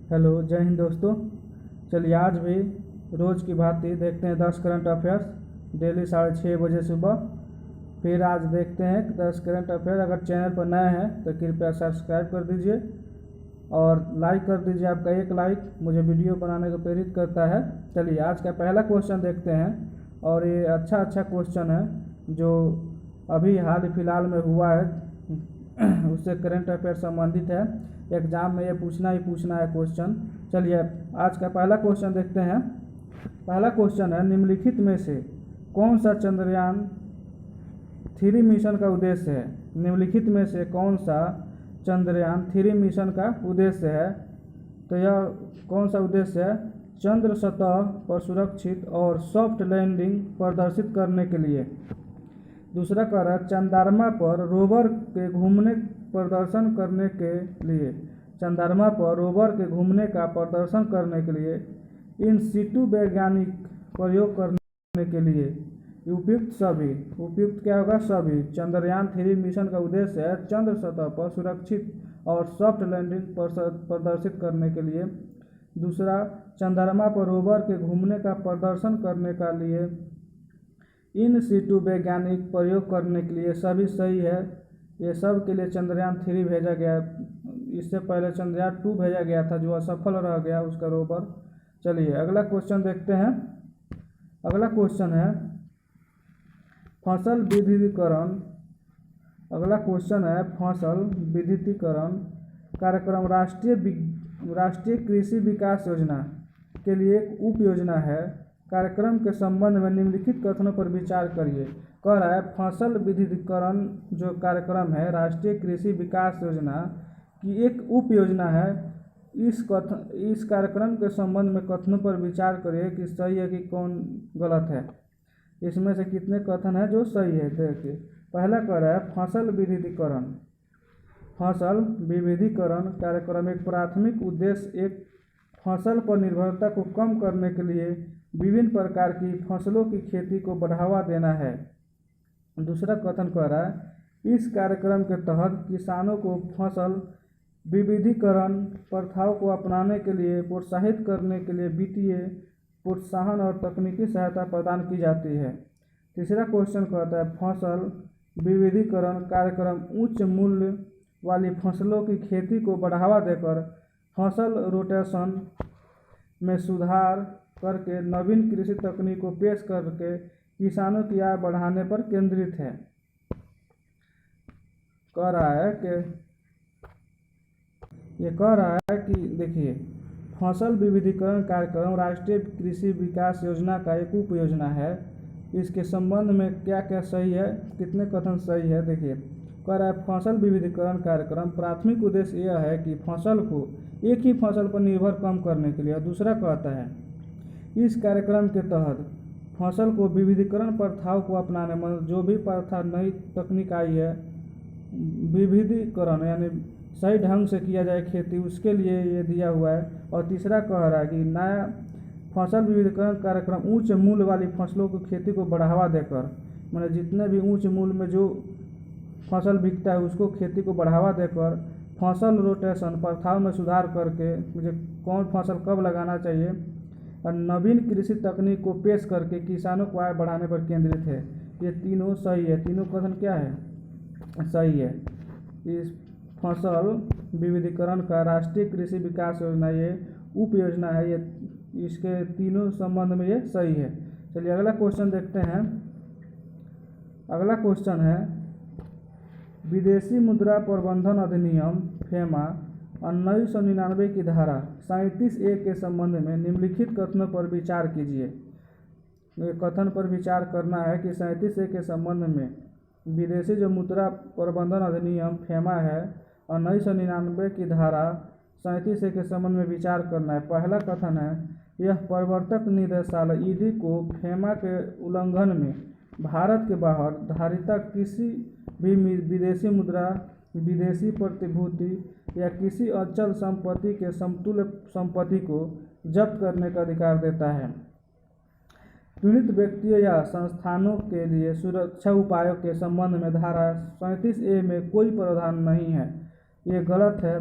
Hello, जय हिंद दोस्तों। चलिए आज भी रोज़ की भांति देखते हैं 10 करंट अफेयर्स डेली 6:30 बजे सुबह। फिर आज देखते हैं 10 करंट अफेयर। अगर चैनल पर नए हैं तो कृपया सब्सक्राइब कर दीजिए और लाइक कर दीजिए। आपका एक लाइक मुझे वीडियो बनाने को प्रेरित करता है। चलिए आज का पहला क्वेश्चन देखते हैं और ये अच्छा क्वेश्चन है जो अभी हाल फिलहाल में हुआ है, उससे करंट अफेयर संबंधित है। एग्जाम में ये पूछना है क्वेश्चन। चलिए आज का पहला क्वेश्चन देखते हैं। पहला क्वेश्चन है, निम्नलिखित में से कौन सा चंद्रयान 3 मिशन का उद्देश्य है? निम्नलिखित में से कौन सा चंद्रयान 3 मिशन का उद्देश्य है? तो यह कौन सा उद्देश्य है? चंद्र सतह पर सुरक्षित और सॉफ्ट लैंडिंग प्रदर्शित करने के लिए। दूसरा कह रहा है चंद्रमा पर रोवर के घूमने प्रदर्शन करने के लिए। चंद्रमा पर रोवर के घूमने का प्रदर्शन करने के लिए इन सिटू वैज्ञानिक प्रयोग करने के लिए उपयुक्त क्या होगा? सभी। चंद्रयान 3 मिशन का उद्देश्य है चंद्र सतह पर सुरक्षित और सॉफ्ट लैंडिंग प्रदर्शित करने के लिए। दूसरा, चंद्रमा पर रोवर के घूमने का प्रदर्शन करने के लिए इन सिटू वैज्ञानिक प्रयोग करने के लिए। सभी सही है। ये सब के लिए चंद्रयान 3 भेजा गया। इससे पहले चंद्रयान 2 भेजा गया था जो असफल रह गया उसका रोवर। चलिए अगला क्वेश्चन देखते हैं। अगला क्वेश्चन है फसल विद्युतीकरण। अगला क्वेश्चन है फसल विद्युतीकरण कार्यक्रम राष्ट्रीय कृषि विकास योजना के लिए एक उप योजना है। कार्यक्रम के संबंध में निम्नलिखित कथनों पर विचार करिए। कह रहा है फसल विद्युतीकरण जो कार्यक्रम है राष्ट्रीय कृषि विकास योजना की एक उप योजना है। इस कार्यक्रम के संबंध में कथनों पर विचार करिए कि सही है कि कौन गलत है। इसमें से कितने कथन है जो सही है? देखिए पहला कह रहा है फसल विविधीकरण कार्यक्रम एक प्राथमिक उद्देश्य एक फसल पर निर्भरता को कम करने के लिए विभिन्न प्रकार की फसलों की खेती को बढ़ावा देना है। दूसरा कथन कह रहा है इस कार्यक्रम के तहत किसानों को फसल विविधीकरण प्रथाओं को अपनाने के लिए प्रोत्साहित करने के लिए वित्तीय प्रोत्साहन और तकनीकी सहायता प्रदान की जाती है। तीसरा क्वेश्चन कहता है फसल विविधीकरण कार्यक्रम उच्च मूल्य वाली फसलों की खेती को बढ़ावा देकर फसल रोटेशन में सुधार करके नवीन कृषि तकनीक को पेश करके किसानों की आय बढ़ाने पर केंद्रित है। कह रहा है कि देखिए फसल विविधीकरण कार्यक्रम राष्ट्रीय कृषि विकास योजना का एक उप योजना है। इसके संबंध में क्या क्या सही है, कितने कथन सही है? देखिए कह रहा है फसल विविधीकरण कार्यक्रम प्राथमिक उद्देश्य यह है कि फसल को एक ही फसल पर निर्भर कम करने के लिए। दूसरा कहता है इस कार्यक्रम के तहत फसल को विविधीकरण प्रथाओं को अपनाने, मतलब जो भी प्रथा नई तकनीक आई है विविधीकरण यानी सही ढंग से किया जाए खेती, उसके लिए ये दिया हुआ है। और तीसरा कह रहा है कि नया फसल विविधीकरण कार्यक्रम उच्च मूल्य वाली फसलों की खेती को बढ़ावा देकर, मतलब जितने भी उच्च मूल्य में जो फसल बिकता है उसको खेती को बढ़ावा देकर फसल रोटेशन प्रथाओं में सुधार करके मुझे कौन फसल कब लगाना चाहिए और नवीन कृषि तकनीक को पेश करके किसानों को आय बढ़ाने पर केंद्रित है। ये तीनों सही है। तीनों कथन क्या है? सही है। इस फसल विविधीकरण का राष्ट्रीय कृषि विकास योजना ये उप योजना है, ये इसके तीनों संबंध में ये सही है। चलिए अगला क्वेश्चन देखते हैं। अगला क्वेश्चन है विदेशी मुद्रा प्रबंधन अधिनियम फेमा 1999 की धारा 37A के संबंध में निम्नलिखित कथनों पर विचार कीजिए। कथन पर विचार करना है कि 37A के संबंध में विदेशी जो मुद्रा प्रबंधन अधिनियम फेमा है 1999 की धारा 37A के संबंध में विचार करना है। पहला कथन है यह प्रवर्तक निदेशालय ईडी को फेमा के उल्लंघन में भारत के बाहर धारित किसी भी विदेशी मुद्रा, विदेशी प्रतिभूति या किसी अचल संपत्ति के समतुल्य संपत्ति को जब्त करने का अधिकार देता है। पीड़ित व्यक्तियों या संस्थानों के लिए सुरक्षा उपायों के संबंध में धारा 37A में कोई प्रावधान नहीं है। ये गलत है।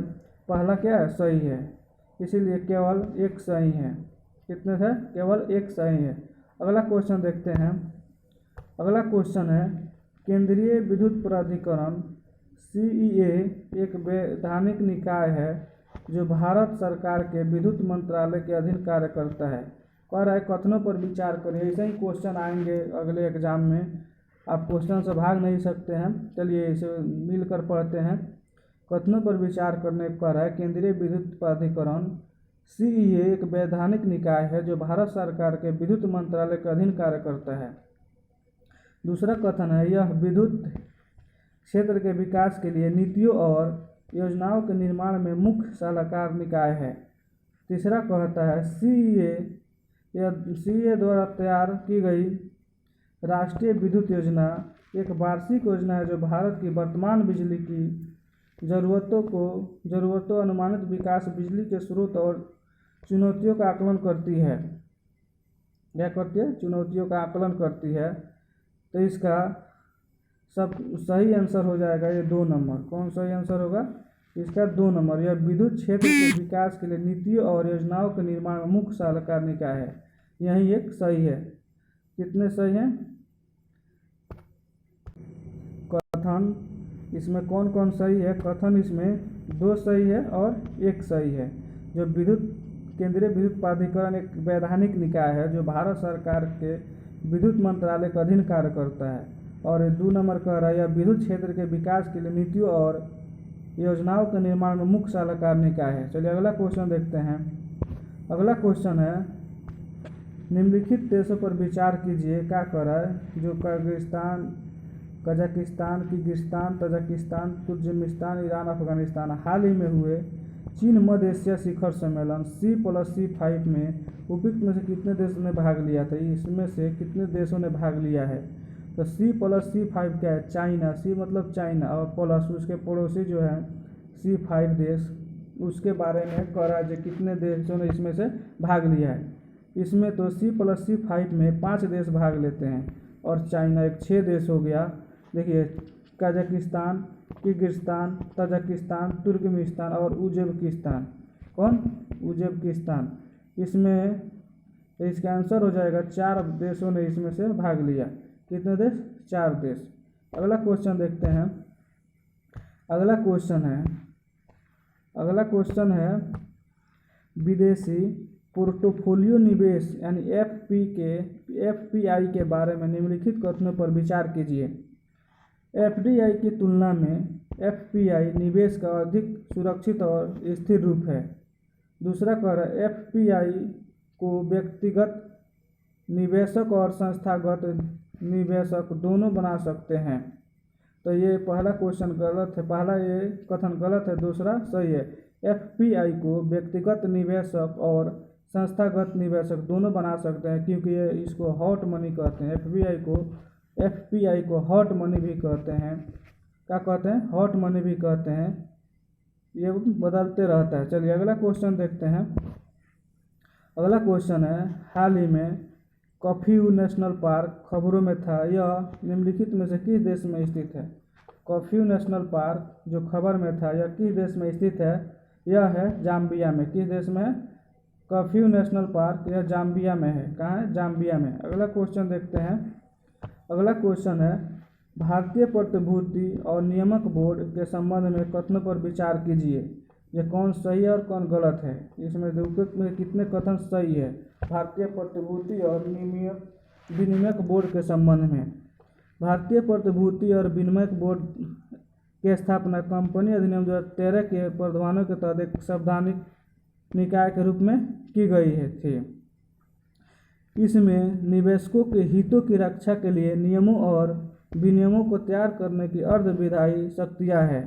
पहला क्या है? सही है। इसीलिए केवल एक सही है। कितने थे? केवल एक सही है। अगला क्वेश्चन देखते हैं। अगला क्वेश्चन है, केंद्रीय विद्युत प्राधिकरण CEA एक वैधानिक निकाय है जो भारत सरकार के विद्युत मंत्रालय के अधीन कार्य करता है। कह रहा है कथनों पर विचार करिए। ऐसे ही क्वेश्चन आएंगे अगले एग्जाम में, आप क्वेश्चन से भाग नहीं सकते हैं। चलिए इसे मिलकर पढ़ते हैं। कथनों पर विचार करने कह रहा है, केंद्रीय विद्युत प्राधिकरण CEA एक वैधानिक निकाय है जो भारत सरकार के विद्युत मंत्रालय के अधीन कार्य करता है। दूसरा कथन है, यह विद्युत क्षेत्र के विकास के लिए नीतियों और योजनाओं के निर्माण में मुख्य सलाहकार निकाय है। तीसरा कहता है, CEA द्वारा तैयार की गई राष्ट्रीय विद्युत योजना एक वार्षिक योजना है जो भारत की वर्तमान बिजली की ज़रूरतों, अनुमानित विकास, बिजली के स्रोत और चुनौतियों का आकलन करती है। क्या करती है? चुनौतियों का आकलन करती है। तो इसका सब सही आंसर हो जाएगा ये 2 नंबर। कौन सही आंसर होगा? इसका 2 नंबर। यह विद्युत क्षेत्र के विकास के लिए नीतियों और योजनाओं के निर्माण में मुख्य सलाहकार निकाय है। यही एक सही है। कितने सही हैं? कथन इसमें कौन कौन सही है? कथन इसमें 2 सही है और 1 सही है। जो केंद्रीय विद्युत प्राधिकरण एक वैधानिक निकाय है जो भारत सरकार के विद्युत मंत्रालय के अधीन कार्य करता है। और 2 नंबर कह रहा है, यह विद्युत क्षेत्र के विकास के लिए नीतियों और योजनाओं के निर्माण में मुख्य सलाहकार निकाय है। चलिए अगला क्वेश्चन देखते हैं। अगला क्वेश्चन है, निम्नलिखित देशों पर विचार कीजिए। क्या कर रहा है? जो Kazakhstan, Kyrgyzstan, Tajikistan, Turkmenistan, Iran, Afghanistan. हाल ही में हुए चीन मध्य एशिया शिखर सम्मेलन C+C5 में उपयुक्त में से कितने देशों ने भाग लिया था? इसमें से कितने देशों ने भाग लिया है? तो C+C5 क्या है? चाइना। C मतलब चाइना और प्लस उसके पड़ोसी जो है C5 देश, उसके बारे में कह रहा है जो कितने देशों ने इसमें से भाग लिया है। इसमें तो C+C5 में 5 देश भाग लेते हैं और चाइना एक 6 देश हो गया। देखिए, कजाकिस्तान, किर्गिस्तान, तजाकिस्तान, तुर्कमेनिस्तान और उज्बेकिस्तान। कौन? उज्बेकिस्तान। इसमें इसका आंसर हो जाएगा 4 देशों ने इसमें से भाग लिया। कितने देश? 4 देश। अगला क्वेश्चन देखते हैं। अगला क्वेश्चन है विदेशी पोर्टफोलियो निवेश यानी FPI के बारे में निम्नलिखित कथनों पर विचार कीजिए। FDI की तुलना में FPI निवेश का अधिक सुरक्षित और स्थिर रूप है। दूसरा कह रहा है, FPI को व्यक्तिगत निवेशक और संस्थागत निवेशक दोनों बना सकते हैं। तो ये पहला क्वेश्चन गलत है, पहला ये कथन गलत है, दूसरा सही है। FPI को व्यक्तिगत निवेशक और संस्थागत निवेशक दोनों बना सकते हैं, क्योंकि ये इसको हॉट मनी कहते हैं। FPI को हॉट मनी भी कहते हैं। क्या कहते हैं? हॉट मनी भी कहते हैं। ये बदलते रहता है। चलिए अगला क्वेश्चन देखते हैं। अगला क्वेश्चन है, हाल ही में कफ्यू नेशनल पार्क खबरों में था, यह निम्नलिखित में से किस देश में स्थित है? कफ्यू नेशनल पार्क जो खबर में था यह किस देश में स्थित है? यह है जाम्बिया में। किस देश में है? कफ्यू नेशनल पार्क यह जाम्बिया में है। कहाँ है? जाम्बिया में। अगला क्वेश्चन देखते हैं। अगला क्वेश्चन है, भारतीय प्रतिभूति और नियामक बोर्ड के संबंध में कथनों पर विचार कीजिए। ये कौन सही है और कौन गलत है? इसमें उपयुक्त में कितने कथन सही है? भारतीय प्रतिभूति और विनिमयक बोर्ड के संबंध में। भारतीय प्रतिभूति और विनिमयक बोर्ड की स्थापना कंपनी अधिनियम 2013 के प्रावधानों के तहत एक संवैधानिक निकाय के रूप में की गई थी। इसमें निवेशकों के हितों की रक्षा के लिए नियमों और विनियमों को तैयार करने की अर्धविधायी शक्तियाँ हैं।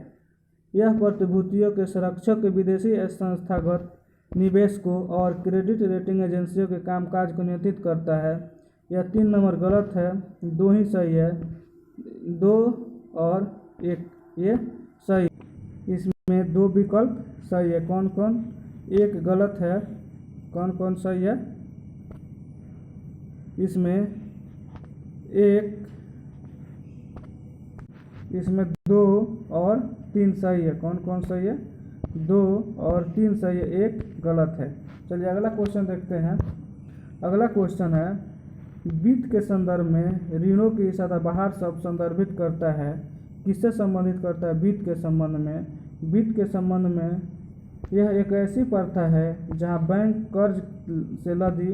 यह प्रतिभूतियों के संरक्षक, विदेशी संस्थागत निवेशकों और क्रेडिट रेटिंग एजेंसियों के कामकाज को नियंत्रित करता है। यह 3 नंबर गलत है, 2 ही सही है। 2 और 1 ये सही। इसमें 2 विकल्प सही है। कौन कौन? 1 गलत है। कौन कौन सही है? इसमें 2 और 3 सही है। कौन कौन सही है? 2 और 3 सही है, 1 गलत है। चलिए अगला क्वेश्चन देखते हैं। अगला क्वेश्चन है, वित्त के संदर्भ में ऋणों की सदाबहार शब्द संदर्भित करता है, किससे संबंधित करता है? वित्त के संबंध में। वित्त के संबंध में यह एक ऐसी प्रथा है जहां बैंक कर्ज से लदी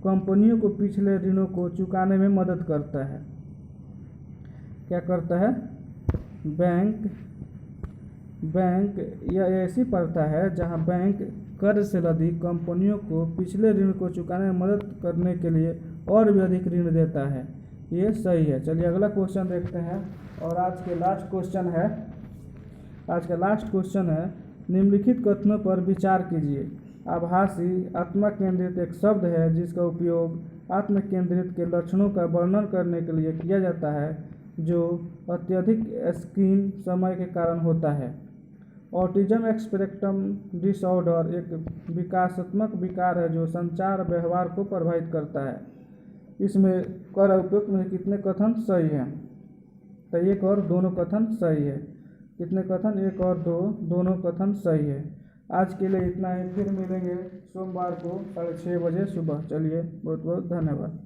कंपनियों को पिछले ऋणों को चुकाने में मदद करता है। क्या करता है? बैंक यह ऐसी प्रथा है जहां बैंक कर्ज से लदी कंपनियों को पिछले ऋण को चुकाने में मदद करने के लिए और भी अधिक ऋण देता है। ये सही है। चलिए अगला क्वेश्चन देखते हैं और आज का लास्ट क्वेश्चन है, निम्नलिखित कथनों पर विचार कीजिए। आभासी आत्म केंद्रित एक शब्द है जिसका उपयोग आत्म केंद्रित के लक्षणों का वर्णन करने के लिए किया जाता है जो अत्यधिक स्क्रीन समय के कारण होता है। ऑटिज्म स्पेक्ट्रम डिसऑर्डर एक विकासात्मक विकार है जो संचार व्यवहार को प्रभावित करता है। इसमें कर उपयुक्त में कितने कथन सही हैं? तो 1 और दोनों कथन सही है। कितने कथन? 1 और 2 दोनों कथन सही है। आज के लिए इतना ही, फिर मिलेंगे सोमवार को 6:30 बजे सुबह। चलिए बहुत बहुत धन्यवाद।